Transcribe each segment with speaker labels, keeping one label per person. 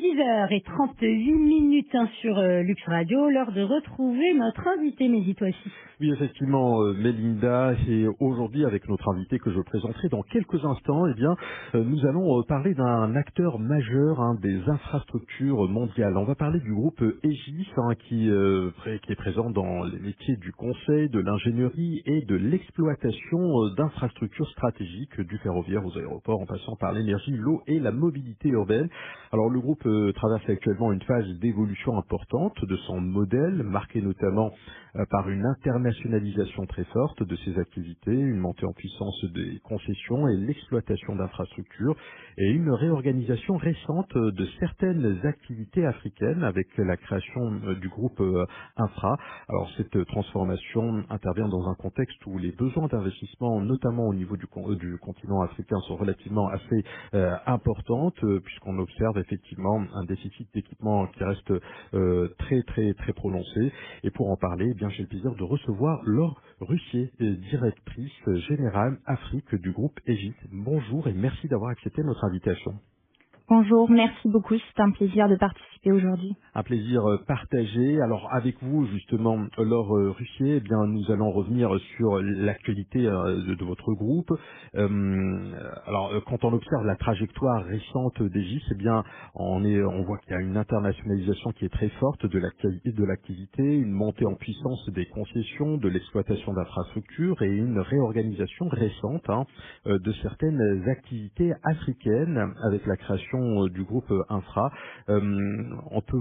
Speaker 1: 10h38 sur Lux Radio, l'heure de retrouver notre invité, mais dis-toi aussi.
Speaker 2: Oui, effectivement, Mélinda, et aujourd'hui avec notre invité que je présenterai dans quelques instants, eh bien, nous allons parler d'un acteur majeur des infrastructures mondiales. On va parler du groupe Aegis qui est présent dans les métiers du conseil, de l'ingénierie et de l'exploitation d'infrastructures stratégiques du ferroviaire aux aéroports en passant par l'énergie, l'eau et la mobilité urbaine. Alors le groupe traverse actuellement une phase d'évolution importante de son modèle, marqué notamment par une internationalisation très forte de ses activités, une montée en puissance des concessions et l'exploitation d'infrastructures, et une réorganisation récente de certaines activités africaines avec la création du groupe Infra. Alors cette transformation intervient dans un contexte où les besoins d'investissement, notamment au niveau du continent africain, sont relativement assez importantes, puisqu'on observe effectivement un déficit d'équipement qui reste très prononcé. Et pour en parler, eh bien, j'ai le plaisir de recevoir Laure Russier, directrice générale Afrique du groupe Aegis. Bonjour et merci d'avoir accepté notre invitation.
Speaker 3: Bonjour, merci beaucoup, c'est un plaisir de participer aujourd'hui.
Speaker 2: Un plaisir partagé. Alors avec vous justement, Laure Russier, eh bien nous allons revenir sur l'actualité de votre groupe. Alors quand on observe la trajectoire récente d'Aegis, eh bien on voit qu'il y a une internationalisation qui est très forte de l'activité, une montée en puissance des concessions, de l'exploitation d'infrastructures et une réorganisation récente de certaines activités africaines avec la création du groupe Infra. On peut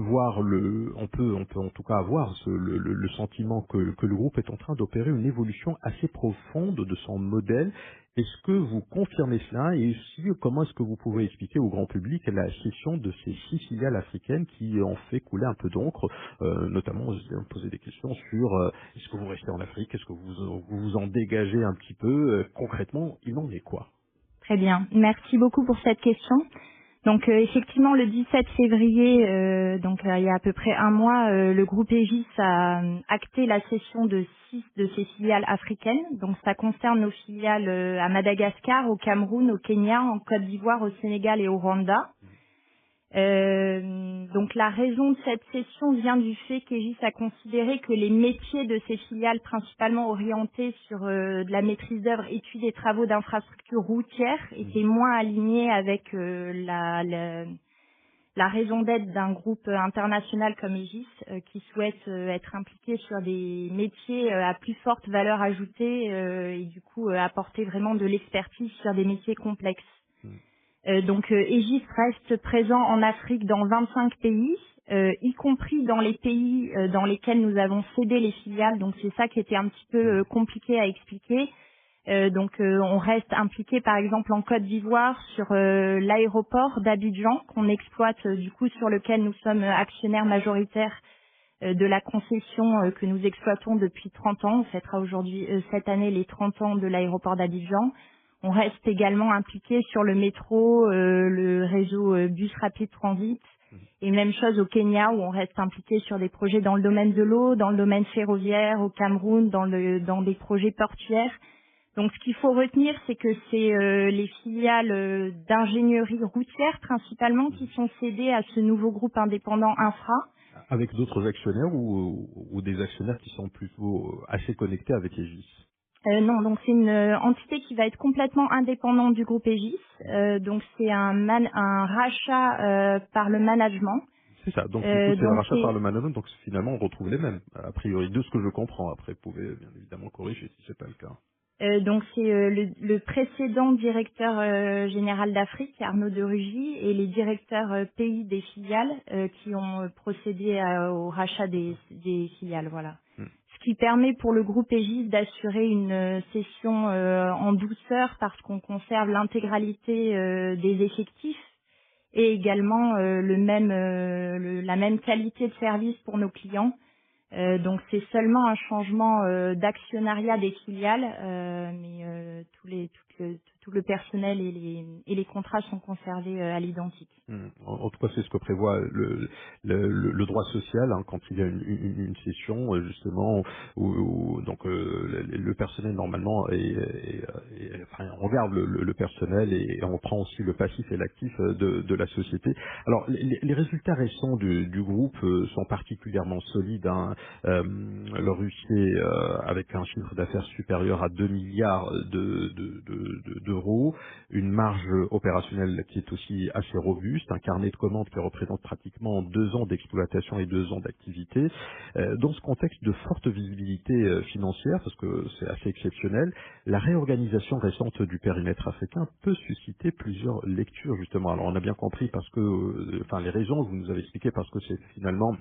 Speaker 2: en tout cas avoir le sentiment que le groupe est en train d'opérer une évolution assez profonde de son modèle. Est-ce que vous confirmez cela et aussi comment est-ce que vous pouvez expliquer au grand public la cession de ces 6 filiales africaines qui ont fait couler un peu d'encre, notamment vous avez posé des questions sur est-ce que vous restez en Afrique, est-ce que vous en dégagez un petit peu, concrètement il en est quoi?
Speaker 3: Très bien, merci beaucoup pour cette question. Donc effectivement, le 17 février, il y a à peu près un mois, le groupe Aegis a acté la cession de 6 de ses filiales africaines. Donc ça concerne nos filiales à Madagascar, au Cameroun, au Kenya, en Côte d'Ivoire, au Sénégal et au Rwanda. Donc la raison de cette cession vient du fait qu'Aegis a considéré que les métiers de ces filiales, principalement orientés sur de la maîtrise d'œuvre, études et travaux d'infrastructures routières, étaient moins alignés avec la raison d'être d'un groupe international comme Aegis, qui souhaite être impliqué sur des métiers à plus forte valeur ajoutée et du coup apporter vraiment de l'expertise sur des métiers complexes. Donc Aegis reste présent en Afrique dans 25 pays, y compris dans les pays dans lesquels nous avons cédé les filiales. Donc c'est ça qui était un petit peu compliqué à expliquer. On reste impliqué par exemple en Côte d'Ivoire sur l'aéroport d'Abidjan qu'on exploite du coup sur lequel nous sommes actionnaires majoritaires de la concession que nous exploitons depuis 30 ans. On fêtera aujourd'hui cette année les 30 ans de l'aéroport d'Abidjan. On reste également impliqué sur le métro, le réseau bus rapide transit, et même chose au Kenya où on reste impliqué sur des projets dans le domaine de l'eau, dans le domaine ferroviaire, au Cameroun, dans des projets portuaires. Donc ce qu'il faut retenir, c'est que c'est les filiales d'ingénierie routière principalement qui sont cédées à ce nouveau groupe indépendant Infra.
Speaker 2: Avec d'autres actionnaires ou des actionnaires qui sont plutôt assez connectés avec Aegis?
Speaker 3: Non, donc c'est une entité qui va être complètement indépendante du groupe Aegis. Donc c'est un rachat par le management.
Speaker 2: C'est ça, donc du coup c'est le rachat par le management, donc finalement on retrouve les mêmes, a priori, de ce que je comprends. Après, vous pouvez bien évidemment corriger si c'est pas le cas.
Speaker 3: Donc c'est le précédent directeur général d'Afrique, Arnaud de Rugy, et les directeurs pays des filiales qui ont procédé au rachat des filiales, voilà. Ce qui permet pour le groupe Aegis d'assurer une cession en douceur parce qu'on conserve l'intégralité des effectifs et également la même qualité de service pour nos clients. Donc c'est seulement un changement d'actionnariat des filiales, mais toutes tout le personnel et les contrats sont conservés à l'identique.
Speaker 2: En tout cas, c'est ce que prévoit le droit social quand il y a une session justement où donc le personnel normalement enfin, on regarde le personnel et on prend aussi le passif et l'actif de la société. Alors les résultats récents du groupe sont particulièrement solides. Le Russier avec un chiffre d'affaires supérieur à 2 milliards d'euros, une marge opérationnelle qui est aussi assez robuste, un carnet de commandes qui représente pratiquement 2 ans d'exploitation et 2 ans d'activité. Dans ce contexte de forte visibilité financière, parce que c'est assez exceptionnel, la réorganisation récente du périmètre africain peut susciter plusieurs lectures justement. Alors on a bien compris parce que, enfin les raisons, vous nous avez expliqué parce que c'est finalement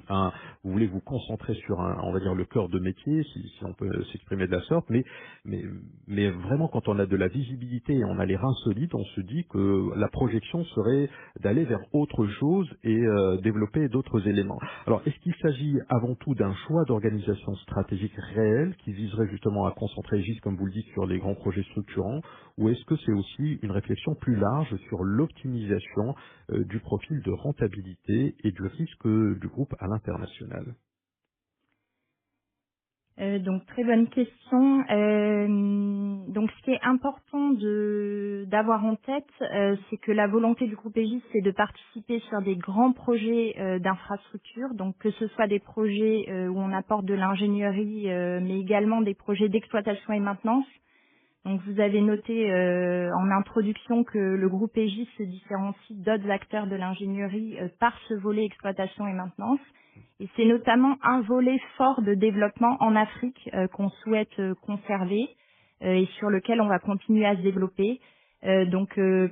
Speaker 2: vous voulez vous concentrer sur on va dire le cœur de métier, si on peut s'exprimer de la sorte, mais vraiment quand on a de la visibilité et on a les reins solides, on se dit que la projection serait d'aller vers autre chose et développer d'autres éléments. Alors est-ce qu'il s'agit avant tout d'un choix d'organisation stratégique réel qui viserait justement à concentrer GIS, comme vous le dites, sur les grands projets structurants, ou est-ce que c'est aussi une réflexion plus large sur l'optimisation du profil de rentabilité et du risque du groupe à l'international?
Speaker 3: Donc très bonne question. Donc ce qui est important d'avoir en tête, c'est que la volonté du groupe Aegis, c'est de participer sur des grands projets d'infrastructure, donc que ce soit des projets où on apporte de l'ingénierie, mais également des projets d'exploitation et maintenance. Donc vous avez noté en introduction que le groupe Aegis se différencie d'autres acteurs de l'ingénierie par ce volet exploitation et maintenance. Et c'est notamment un volet fort de développement en Afrique qu'on souhaite conserver et sur lequel on va continuer à se développer.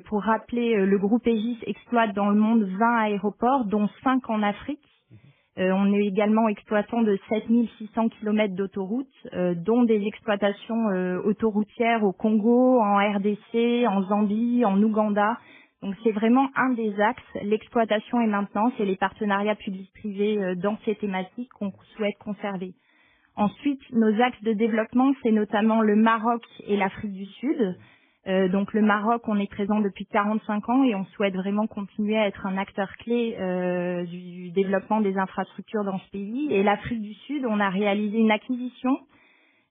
Speaker 3: Pour rappeler, le groupe Aegis exploite dans le monde 20 aéroports, dont 5 en Afrique. On est également exploitant de 7600 km d'autoroutes, dont des exploitations autoroutières au Congo, en RDC, en Zambie, en Ouganda. Donc c'est vraiment un des axes, l'exploitation et maintenance et les partenariats publics-privés dans ces thématiques qu'on souhaite conserver. Ensuite, nos axes de développement, c'est notamment le Maroc et l'Afrique du Sud. Donc le Maroc, on est présent depuis 45 ans et on souhaite vraiment continuer à être un acteur clé du développement des infrastructures dans ce pays. Et l'Afrique du Sud, on a réalisé une acquisition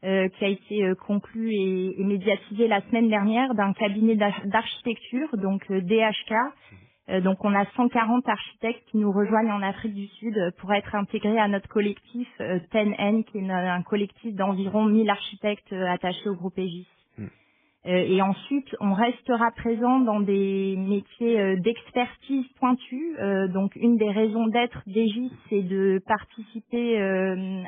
Speaker 3: qui a été conclue et médiatisée la semaine dernière d'un cabinet d'architecture, donc DHK. Donc on a 140 architectes qui nous rejoignent en Afrique du Sud pour être intégrés à notre collectif TEN-N, qui est un collectif d'environ 1000 architectes attachés au groupe Aegis. Et ensuite, on restera présent dans des métiers d'expertise pointue. Donc, une des raisons d'être d'Aegis, c'est de participer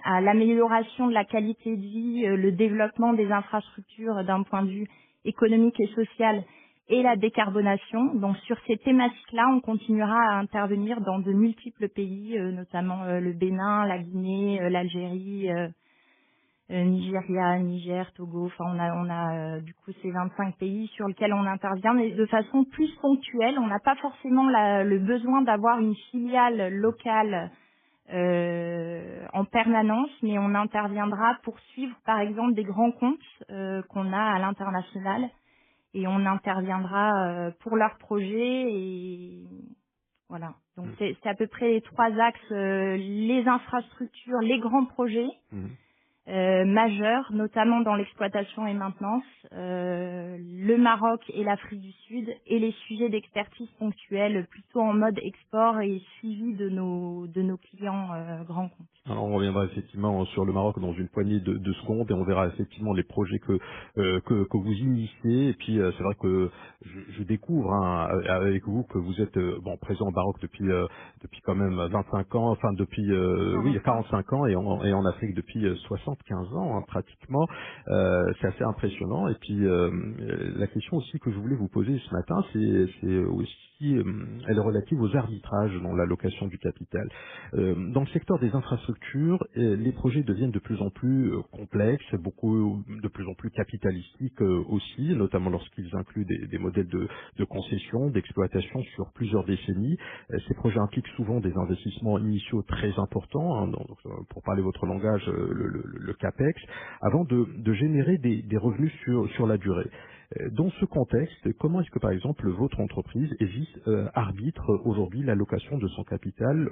Speaker 3: à l'amélioration de la qualité de vie, le développement des infrastructures d'un point de vue économique et social et la décarbonation. Donc, sur ces thématiques-là, on continuera à intervenir dans de multiples pays, notamment le Bénin, la Guinée, l'Algérie, Nigeria, Niger, Togo, enfin on a du coup ces 25 pays sur lesquels on intervient, mais de façon plus ponctuelle. On n'a pas forcément le besoin d'avoir une filiale locale en permanence, mais on interviendra pour suivre par exemple des grands comptes qu'on a à l'international et on interviendra pour leurs projets et voilà. Donc c'est à peu près les 3 axes, les infrastructures, les grands projets. Majeurs, notamment dans l'exploitation et maintenance, le Maroc et l'Afrique du Sud, et les sujets d'expertise ponctuels plutôt en mode export et suivi de nos clients grands comptes.
Speaker 2: Alors on reviendra effectivement sur le Maroc dans une poignée de secondes et on verra effectivement les projets que vous initiez. Et puis c'est vrai que je découvre avec vous que vous êtes présent au Maroc depuis quand même 25 ans, enfin depuis 45 ans et en Afrique depuis 75 ans pratiquement. C'est assez impressionnant. Et puis la question aussi que je voulais vous poser ce matin, c'est aussi elle est relative aux arbitrages dans l'allocation du capital. Dans le secteur des infrastructures, les projets deviennent de plus en plus complexes, de plus en plus capitalistiques aussi, notamment lorsqu'ils incluent des modèles de concession, d'exploitation sur plusieurs décennies. Ces projets impliquent souvent des investissements initiaux très importants, donc, pour parler votre langage, le CAPEX, avant de générer des revenus sur la durée. Dans ce contexte, comment est-ce que par exemple votre entreprise Egis arbitre aujourd'hui l'allocation de son capital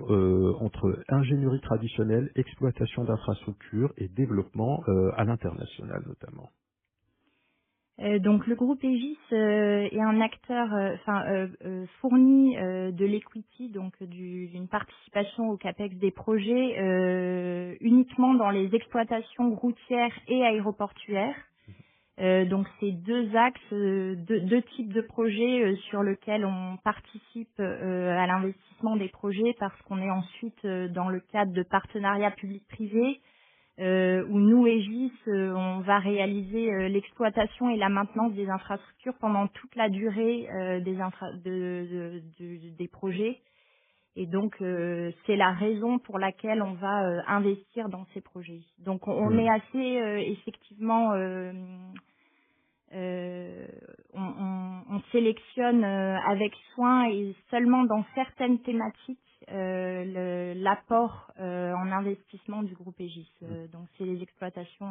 Speaker 2: entre ingénierie traditionnelle, exploitation d'infrastructures et développement à l'international notamment?
Speaker 3: Donc le groupe Egis est un acteur, fournit de l'equity, donc d'une participation au capex des projets uniquement dans les exploitations routières et aéroportuaires. Donc c'est deux axes, deux types de projets sur lesquels on participe à l'investissement des projets parce qu'on est ensuite dans le cadre de partenariats public-privé où nous, Egis, on va réaliser l'exploitation et la maintenance des infrastructures pendant toute la durée des projets. Et donc, c'est la raison pour laquelle on va investir dans ces projets. Donc, on est assez effectivement, on sélectionne avec soin et seulement dans certaines thématiques l'apport en investissement du groupe Egis. Donc, c'est les exploitations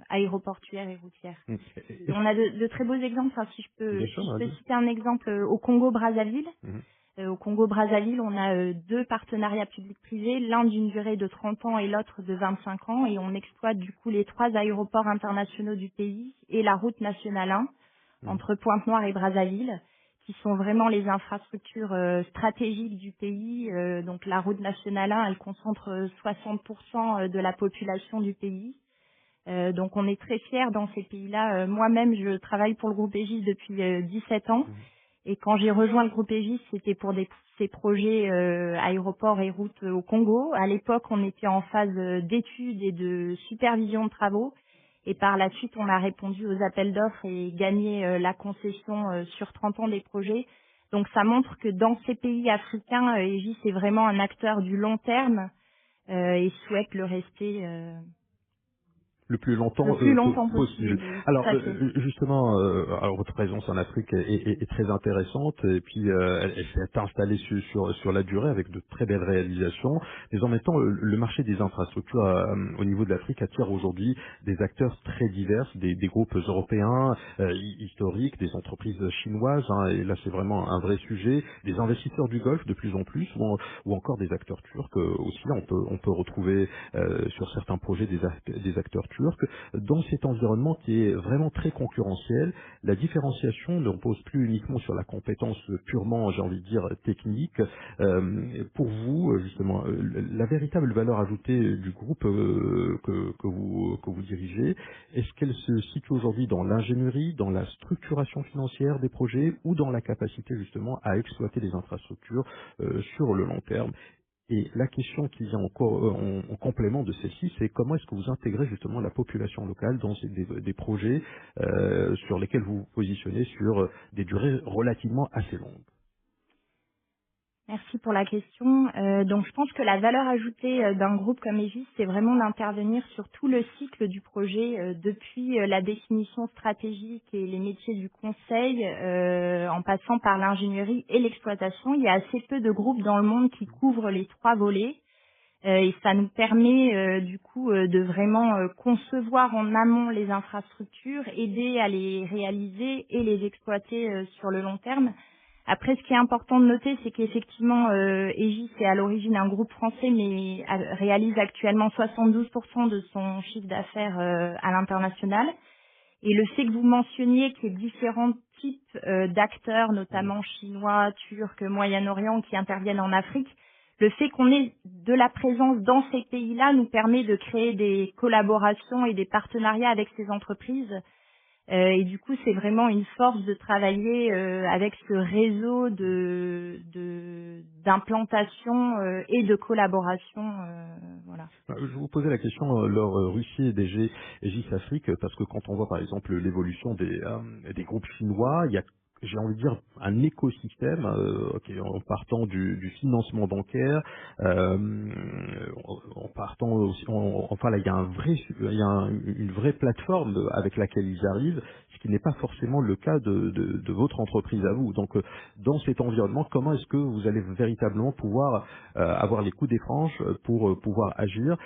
Speaker 3: aéroportuaires et routières.
Speaker 2: Mm.
Speaker 3: Et on a de très beaux exemples. Enfin, si je
Speaker 2: Bien
Speaker 3: peux,
Speaker 2: sûr,
Speaker 3: si je peux
Speaker 2: vas-y.
Speaker 3: citer un exemple au Congo-Brazzaville.
Speaker 2: Mhm.
Speaker 3: Au Congo-Brazzaville, on a deux partenariats publics-privés, l'un d'une durée de 30 ans et l'autre de 25 ans, et on exploite du coup les trois aéroports internationaux du pays et la route nationale 1
Speaker 2: Mhm.
Speaker 3: entre Pointe-Noire et Brazzaville, qui sont vraiment les infrastructures stratégiques du pays. Donc la route nationale 1, elle concentre 60% de la population du pays. Donc on est très fiers dans ces pays-là. Moi-même, je travaille pour le groupe Egis depuis 17 ans. Et quand j'ai rejoint le groupe Egis, c'était pour ces projets aéroports et routes au Congo. À l'époque, on était en phase d'études et de supervision de travaux. Et par la suite, on a répondu aux appels d'offres et gagné la concession sur 30 ans des projets. Donc ça montre que dans ces pays africains, Egis est vraiment un acteur du long terme et souhaite le rester
Speaker 2: Le plus
Speaker 3: le
Speaker 2: longtemps
Speaker 3: plus longtemps
Speaker 2: possible.
Speaker 3: possible. Oui,
Speaker 2: Alors
Speaker 3: tout à fait.
Speaker 2: justement, alors votre présence en Afrique est très intéressante et puis elle s'est installée sur la durée avec de très belles réalisations. Mais en même temps, le marché des infrastructures au niveau de l'Afrique attire aujourd'hui des acteurs très divers, des groupes européens historiques, des entreprises chinoises, hein, et là c'est vraiment un vrai sujet, des investisseurs du Golfe de plus en plus, ou encore des acteurs turcs aussi. On peut retrouver sur certains projets des acteurs turcs. Dans cet environnement qui est vraiment très concurrentiel, la différenciation ne repose plus uniquement sur la compétence purement, j'ai envie de dire, technique. Pour vous, justement, la véritable valeur ajoutée du groupe que vous dirigez, est-ce qu'elle se situe aujourd'hui dans l'ingénierie, dans la structuration financière des projets ou dans la capacité justement à exploiter les infrastructures sur le long terme? Et la question qui vient encore en complément de celle-ci, c'est comment est-ce que vous intégrez justement la population locale dans des projets sur lesquels vous vous positionnez sur des durées relativement assez longues?
Speaker 3: Merci pour la question. Donc je pense que la valeur ajoutée d'un groupe comme Egis, c'est vraiment d'intervenir sur tout le cycle du projet, depuis la définition stratégique et les métiers du conseil, en passant par l'ingénierie et l'exploitation. Il y a assez peu de groupes dans le monde qui couvrent les trois volets. Et ça nous permet du coup de vraiment concevoir en amont les infrastructures, aider à les réaliser et les exploiter sur le long terme. Après, ce qui est important de noter, c'est qu'effectivement, Egis est à l'origine un groupe français, mais réalise actuellement 72% de son chiffre d'affaires à l'international. Et le fait que vous mentionniez qu'il y ait différents types d'acteurs, notamment chinois, turcs, Moyen-Orient, qui interviennent en Afrique, le fait qu'on ait de la présence dans ces pays-là nous permet de créer des collaborations et des partenariats avec ces entreprises. Et du coup, c'est vraiment une force de travailler avec ce réseau d'implantation et de collaboration. Voilà.
Speaker 2: Je vous posais la question, leur Russie et DG Egis Afrique, parce que quand on voit par exemple l'évolution des groupes chinois, il y a j'ai envie de dire un écosystème, en partant du financement bancaire, en partant aussi, enfin là il y a une vraie plateforme avec laquelle ils arrivent, ce qui n'est pas forcément le cas de votre entreprise à vous. Donc dans cet environnement, comment est-ce que vous allez véritablement pouvoir avoir les coups des franches pour pouvoir agir?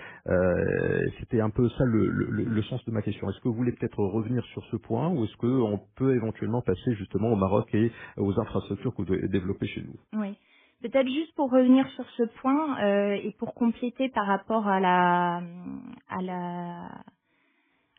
Speaker 2: C'était un peu ça le sens de ma question. Est-ce que vous voulez peut-être revenir sur ce point, ou est-ce qu'on peut éventuellement passer justement au Maroc et aux infrastructures que vous développez chez nous?
Speaker 3: Oui. Peut-être juste pour revenir sur ce point et pour compléter par rapport à la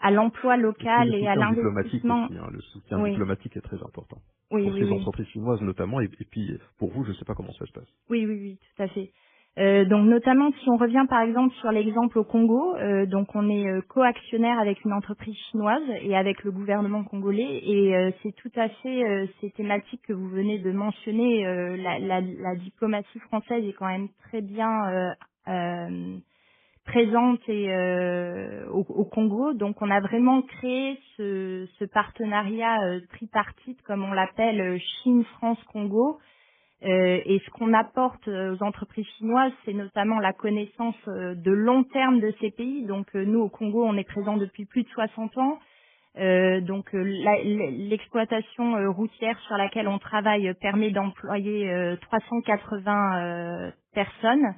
Speaker 3: à l'emploi
Speaker 2: Et puis le
Speaker 3: local et à
Speaker 2: soutien diplomatique
Speaker 3: l'investissement.
Speaker 2: aussi, hein. Le soutien
Speaker 3: Oui,
Speaker 2: diplomatique est très important.
Speaker 3: oui,
Speaker 2: Pour
Speaker 3: oui,
Speaker 2: ces
Speaker 3: oui.
Speaker 2: entreprises chinoises notamment, et puis pour vous, je ne sais pas comment ça se passe.
Speaker 3: Oui, oui, oui, tout à fait. Donc notamment si on revient par exemple sur l'exemple au Congo, donc on est coactionnaire avec une entreprise chinoise et avec le gouvernement congolais et c'est tout à fait ces thématiques que vous venez de mentionner. La diplomatie française est quand même très bien présente et au Congo. Donc on a vraiment créé ce partenariat tripartite comme on l'appelle Chine, France, Congo. Et ce qu'on apporte aux entreprises chinoises, c'est notamment la connaissance de long terme de ces pays. Donc nous, au Congo, on est présent depuis plus de 60 ans. L'exploitation routière sur laquelle on travaille permet d'employer 380 personnes,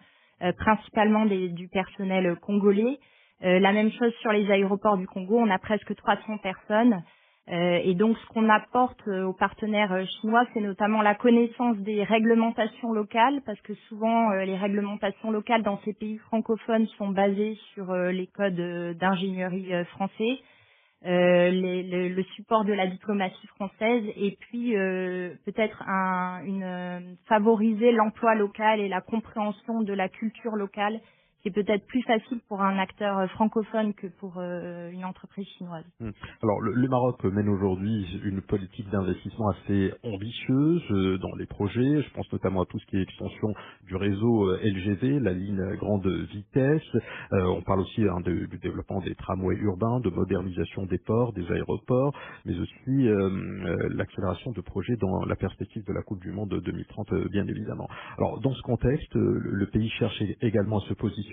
Speaker 3: principalement du personnel congolais. La même chose sur les aéroports du Congo, on a presque 300 personnes. Et donc, ce qu'on apporte aux partenaires chinois, c'est notamment la connaissance des réglementations locales, parce que souvent, les réglementations locales dans ces pays francophones sont basées sur les codes d'ingénierie français, le support de la diplomatie française, et puis peut-être favoriser l'emploi local et la compréhension de la culture locale, qui est peut-être plus facile pour un acteur francophone que pour une entreprise chinoise.
Speaker 2: Hmm. Alors, le Maroc mène aujourd'hui une politique d'investissement assez ambitieuse dans les projets. Je pense notamment à tout ce qui est extension du réseau LGV, la ligne grande vitesse. On parle aussi du développement des tramways urbains, de modernisation des ports, des aéroports, mais aussi l'accélération de projets dans la perspective de la Coupe du Monde 2030, bien évidemment. Alors, dans ce contexte, le pays cherche également à se positionner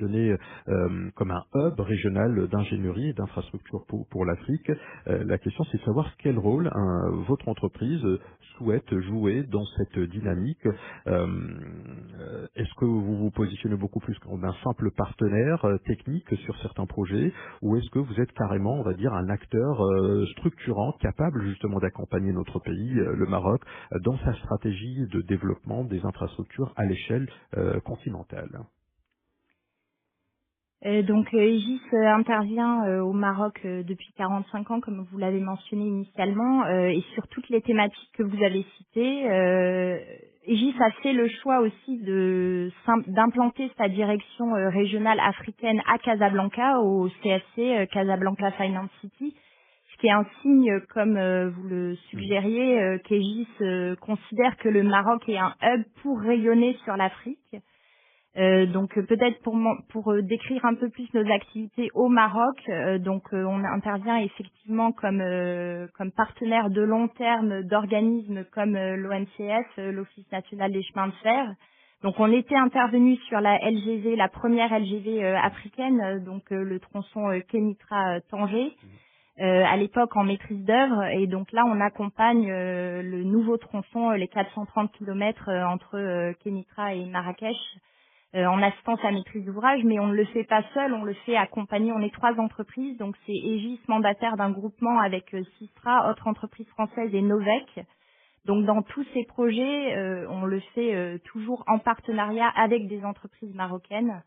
Speaker 2: comme un hub régional d'ingénierie et d'infrastructure pour l'Afrique. La question, c'est de savoir quel rôle votre entreprise souhaite jouer dans cette dynamique. Est-ce que vous vous positionnez beaucoup plus comme un simple partenaire technique sur certains projets, ou est-ce que vous êtes carrément, on va dire, un acteur structurant, capable justement d'accompagner notre pays, le Maroc, dans sa stratégie de développement des infrastructures à l'échelle continentale?
Speaker 3: Donc Aegis intervient au Maroc depuis 45 ans, comme vous l'avez mentionné initialement, et sur toutes les thématiques que vous avez citées. Aegis a fait le choix aussi d'implanter sa direction régionale africaine à Casablanca, au CFC, Casablanca Finance City, ce qui est un signe, comme vous le suggériez, qu'Aegis considère que le Maroc est un hub pour rayonner sur l'Afrique. Donc peut-être pour décrire un peu plus nos activités au Maroc, on intervient effectivement comme partenaire de long terme d'organismes comme l'ONCF, l'Office national des chemins de fer. Donc on était intervenu sur la LGV, la première LGV africaine, le tronçon Kénitra-Tanger. À l'époque en maîtrise d'œuvre, et donc là on accompagne le nouveau tronçon, les 430 km entre Kénitra et Marrakech, en assistance à maîtrise d'ouvrage, mais on ne le fait pas seul, on le fait accompagné. On est 3 entreprises, donc c'est Aegis, mandataire d'un groupement avec Sistra, autre entreprise française, et Novec. Donc dans tous ces projets, on le fait toujours en partenariat avec des entreprises marocaines.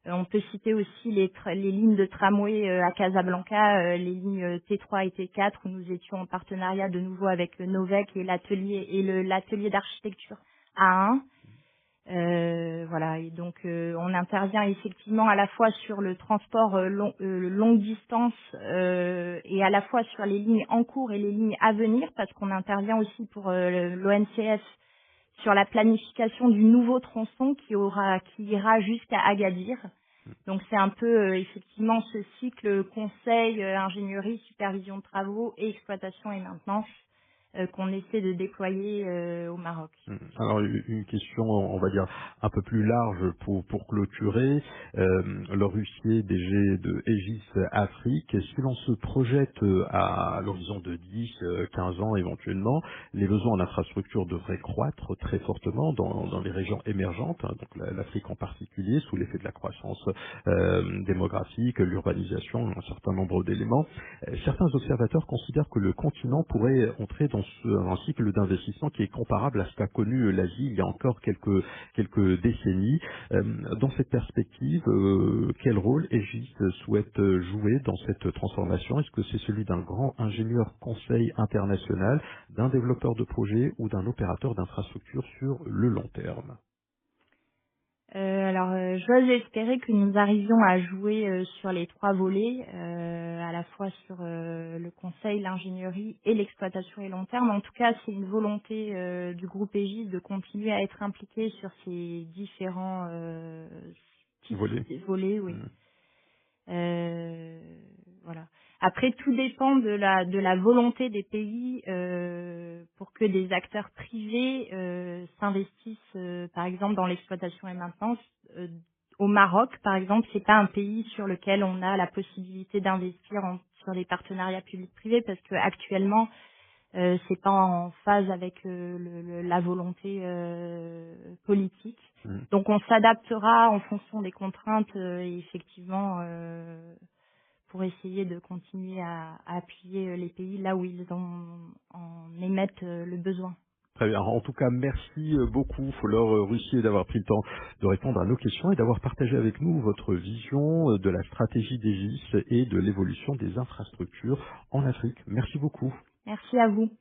Speaker 3: On peut citer aussi les lignes de tramway à Casablanca, les lignes T3 et T4, où nous étions en partenariat de nouveau avec Novec et l'atelier d'architecture A1. Voilà, et donc on intervient effectivement à la fois sur le transport longue distance et à la fois sur les lignes en cours et les lignes à venir, parce qu'on intervient aussi pour l'ONCF sur la planification du nouveau tronçon qui ira jusqu'à Agadir. Donc c'est un peu effectivement ce cycle conseil, ingénierie, supervision de travaux et exploitation et maintenance qu'on essaie de déployer au Maroc.
Speaker 2: Alors une question, on va dire, un peu plus large pour clôturer. Laure Russier, DG de Aegis Afrique, si l'on se projette à l'horizon de 10, 15 ans éventuellement, les besoins en infrastructure devraient croître très fortement dans les régions émergentes, hein, donc l'Afrique en particulier, sous l'effet de la croissance démographique, l'urbanisation, un certain nombre d'éléments. Certains observateurs considèrent que le continent pourrait entrer dans un cycle d'investissement qui est comparable à ce qu'a connu l'Asie il y a encore quelques décennies. Dans cette perspective, quel rôle Aegis souhaite jouer dans cette transformation? Est-ce que c'est celui d'un grand ingénieur conseil international, d'un développeur de projet ou d'un opérateur d'infrastructure sur le long terme?
Speaker 3: J'ose espérer que nous arrivions à jouer sur les trois volets, à la fois sur le conseil, l'ingénierie et l'exploitation et long terme. En tout cas, c'est une volonté du groupe Aegis de continuer à être impliqué sur ces différents volets, oui. Voilà. Après, tout dépend de la volonté des pays pour que des acteurs privés s'investissent, par exemple, dans l'exploitation et maintenance. Au Maroc, par exemple, c'est pas un pays sur lequel on a la possibilité d'investir sur des partenariats publics-privés parce que actuellement, c'est pas en phase avec la volonté politique. Donc, on s'adaptera en fonction des contraintes et effectivement. Pour essayer de continuer à appuyer les pays là où ils en émettent le besoin.
Speaker 2: Très bien. En tout cas, merci beaucoup, Laure Russier, d'avoir pris le temps de répondre à nos questions et d'avoir partagé avec nous votre vision de la stratégie d'Aegis et de l'évolution des infrastructures en Afrique. Merci beaucoup.
Speaker 3: Merci à vous.